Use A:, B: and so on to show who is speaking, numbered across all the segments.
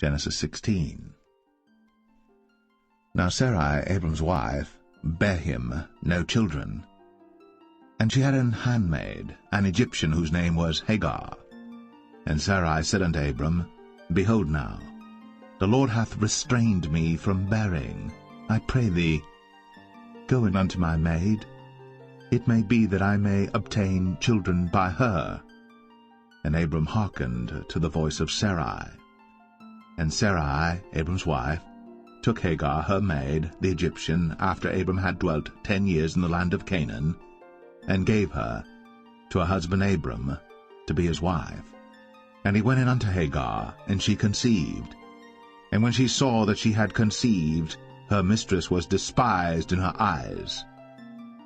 A: Genesis 16. Now Sarai, Abram's wife, bare him no children. And she had an handmaid, an Egyptian, whose name was Hagar. And Sarai said unto Abram, Behold now, the Lord hath restrained me from bearing. I pray thee, go in unto my maid. It may be that I may obtain children by her. And Abram hearkened to the voice of Sarai. And Sarai, Abram's wife, took Hagar her maid, the Egyptian, after Abram had dwelt 10 years in the land of Canaan, and gave her to her husband Abram to be his wife. And he went in unto Hagar, and she conceived. And when she saw that she had conceived, her mistress was despised in her eyes.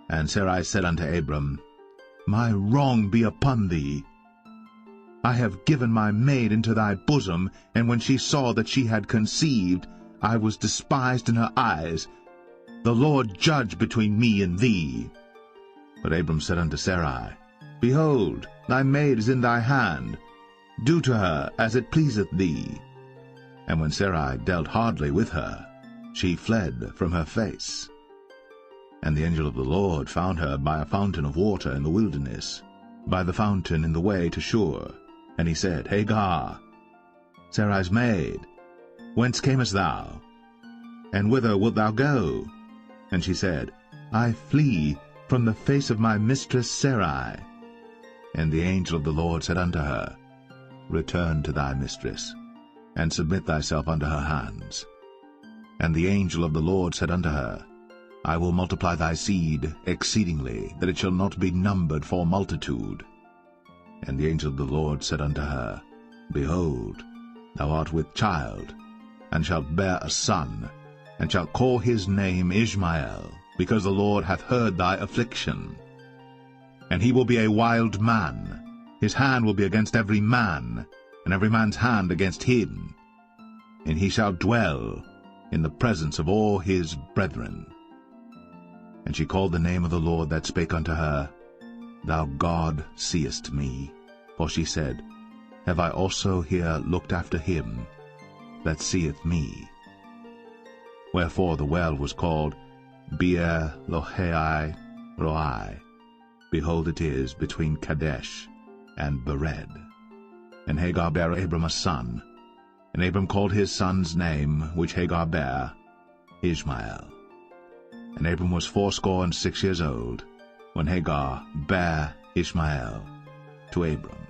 A: And Sarai said unto Abram, My wrong be upon thee. I have given my maid into thy bosom, and when she saw that she had conceived, I was despised in her eyes. The Lord judge between me and thee. But Abram said unto Sarai, Behold, thy maid is in thy hand. Do to her as it pleaseth thee. And when Sarai dealt hardly with her, she fled from her face. And the angel of the Lord found her by a fountain of water in the wilderness, by the fountain in the way to Shur. And he said, Hagar, Sarai's maid, whence camest thou? And whither wilt thou go? And she said, I flee from the face of my mistress Sarai. And the angel of the Lord said unto her, Return to thy mistress, and submit thyself unto her hands. And the angel of the Lord said unto her, I will multiply thy seed exceedingly, that it shall not be numbered for multitude. And the angel of the Lord said unto her, Behold, thou art with child, and shalt bear a son, and shalt call his name Ishmael, because the Lord hath heard thy affliction. And he will be a wild man. His hand will be against every man, and every man's hand against him. And he shall dwell in the presence of all his brethren. And she called the name of the Lord that spake unto her, Thou God seest me. For she said, Have I also here looked after him that seeth me? Wherefore the well was called Beer Lohai Roi. Behold, it is between Kadesh and Bered. And Hagar bare Abram a son, and Abram called his son's name, which Hagar bare, Ishmael. And Abram was 86 years old, when Hagar bare Ishmael to Abram.